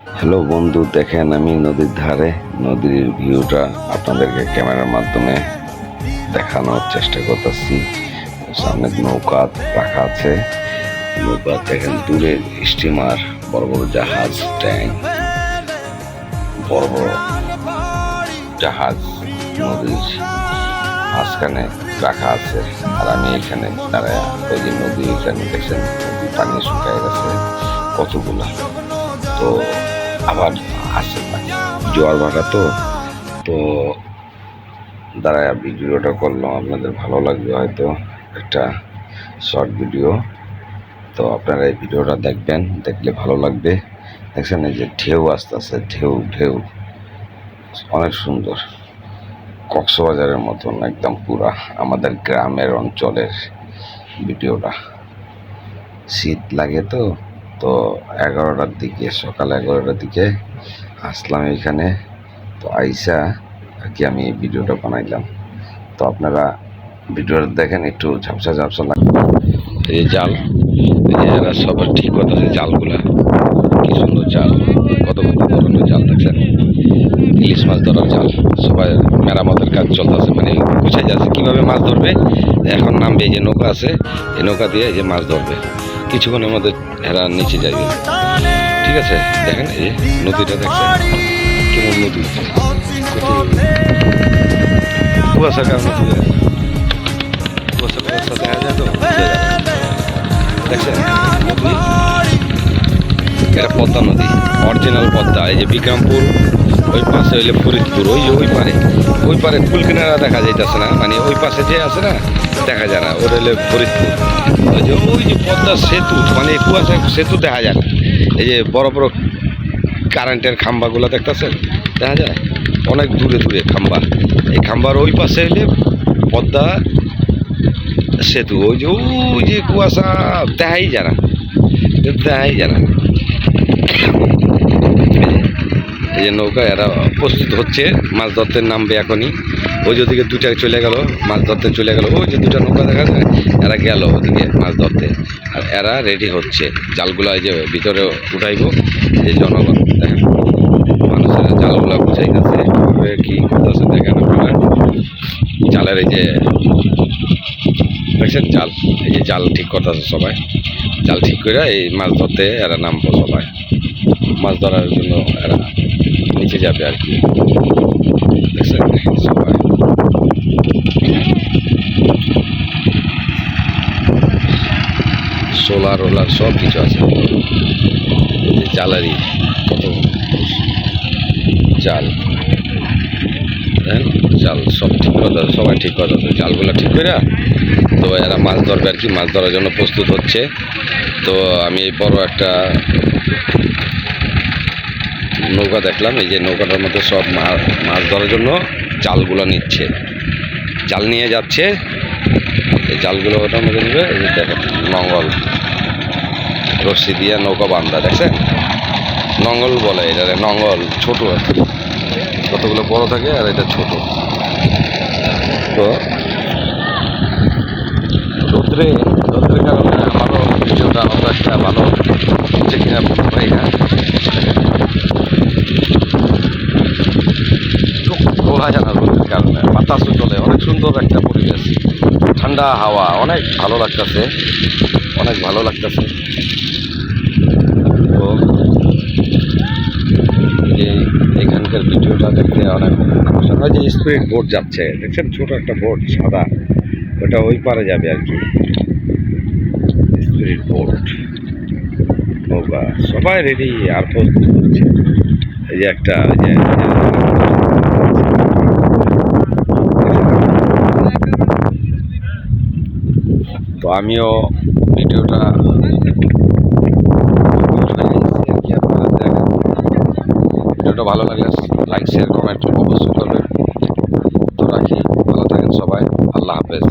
Hello বন্ধু, দেখেন আমি নদীর ধারে নদীর ভিউটা আপনাদেরকে ক্যামেরার মাধ্যমে দেখানোর চেষ্টা করতেছি। সামনে নৌকা রাখা আছে, নৌকা দেখেন, দূরে স্টিমার, বড় বড় জাহাজ, ট্যাঙ্ক, বড় বড় জাহাজ নদীর মাঝখানে রাখা আছে। আর আমি এখানে দাঁড়ায়, ওই যে নদী এখানে দেখছেন, নদীর পানি শুকিয়ে গেছে কতগুলা। তো আবার আসে জোয়ার ভাটা, তো তো দাঁড়ায় ভিডিওটা করলাম, আপনাদের ভালো লাগবে হয়তো, একটা শর্ট ভিডিও। তো আপনারা এই ভিডিওটা দেখবেন, দেখলে ভালো লাগবে। দেখছেন এই যে ঢেউ আসতেছে, ঢেউ ঢেউ অনেক সুন্দর, কক্সবাজারের মতন একদম পুরা আমাদের গ্রামের অঞ্চলের ভিডিওটা। শীত লাগে তো তো 11টার দিকে, সকাল 11টার দিকে আসলাম এখানে। তো আইসা আর কি আমি এই ভিডিওটা বানাইলাম। তো আপনারা ভিডিওটা দেখেন, একটু ঝাপসা ঝাপসা লাগে। এই যে জাল, এই যে এরা সবার ঠিক করতেছে জালগুলা, কি সুন্দর জাল, কত কত ধরনের জাল দেখছেন, ইলিশ মাছ ধরার জাল। সবাই মেরামতের কাজ চলতেছে, মানে বুঝাই যাচ্ছে কীভাবে মাছ ধরবে। এখন নামবে, এই যে নৌকা আছে, এই নৌকা দিয়ে এই যে মাছ ধরবে, কিছুক্ষণের মধ্যে এরা নিচে যাবে। ঠিক আছে, দেখেন এই যে নদীটা দেখছেন কেমন নদী, কুয়াশার কারণে কুয়াশা কুয়াশা দেখা যায়, তো দেখছেন নদী, এটা পদ্মা নদী, অরিজিনাল পদ্মা। এই যে বিক্রমপুর, ওই পাশে হইলে ফরিদপুর, ওই যে ওই পারে কুল কিনারা দেখা যাইতেছে না, মানে ওই পাশে যে আছে না দেখা যায় না, ওটা হইলে ফরিদপুর। ওই যে পদ্মা সেতু, মানে কুয়াশা সেতু দেখা যায় না। এই যে বড় বড় কারেন্টের খাম্বাগুলো দেখতেছেন, দেখা যায় অনেক দূরে দূরে খাম্বা। এই খাম্বার ওই পাশে হইলে পদ্মা সেতু। ওই যে কুয়াশা দেখাই যায় না, দেখাই যায় না। এই যে নৌকা, এরা প্রস্তুত হচ্ছে মাছ ধরতে নামবে এখনই। ওই যে ওদিকে দুটা চলে গেল, মাছ ধরতে চলে গেল, ওই যে দুটা নৌকা দেখা যায়, এরা গেল ওদিকে মাছ ধরতে। আর এরা রেডি হচ্ছে জালগুলো, এই যে ভিতরে উঠাইব। এই জনগণ দেখেন, মানুষেরা জালগুলো বুঝাইতেছে কীভাবে কী করতেছে, দেখেন আপনারা। জালের এই যে দেখছেন জাল, এই যে জাল ঠিক করতেছে সবাই, জাল ঠিক করে এই মাছ ধরতে এরা নামবো সবাই। মাছ ধরার জন্য এরা নিচে যাবে আর কি, দেখছেন সবাই। সোলার ওলার সব কিছু আছে, জালেরই কত জাল, জাল সব ঠিক কথা, সবাই ঠিক কথা, জালগুলো ঠিক করে তো এরা মাছ ধরবে আর কি, মাছ ধরার জন্য প্রস্তুত হচ্ছে। তো আমি এই বড় একটা নৌকা দেখলাম, এই যে নৌকাটার মধ্যে সব মাছ ধরার জন্য জালগুলো নিচ্ছে, জাল নিয়ে যাচ্ছে। এই জালগুলো ওটার মধ্যে নেবে, এই যে দেখেন নঙ্গল, রশ্মি দিয়ে নৌকা বান্ধা, দেখছেন নঙ্গল বলে এটারে, নঙ্গল ছোট আর কি, কতগুলো বড় থাকে আর এটা ছোট। তো রোদ্রের কারণে আমারও ভিডিওটা অত একটা ভালো হচ্ছে কিনা বলতে পারি না। বলা যায় না রোদের কারণে, বাতাসও চলে, অনেক সুন্দর একটা পরিবেশ, ঠান্ডা হাওয়া, অনেক ভালো লাগতেছে, অনেক ভালো লাগতেছে। তো এখানকার ভিডিওটা দেখতে অনেক আকর্ষণ। যে স্পিড বোট যাচ্ছে দেখছেন, ছোট একটা বোট সাদা, ওটা ওই পারে যাবে আর কি, স্পিড বোট নৌকা, সবাই রেডি আর প্রস্তুত হচ্ছে। এই যে একটা তো আমিও ভিডিওটা ভালো লাগলে লাইক শেয়ার কমেন্ট অবশ্যই করবেন। তো রাখি, ভালো থাকেন সবাই, আল্লাহ হাফেজ।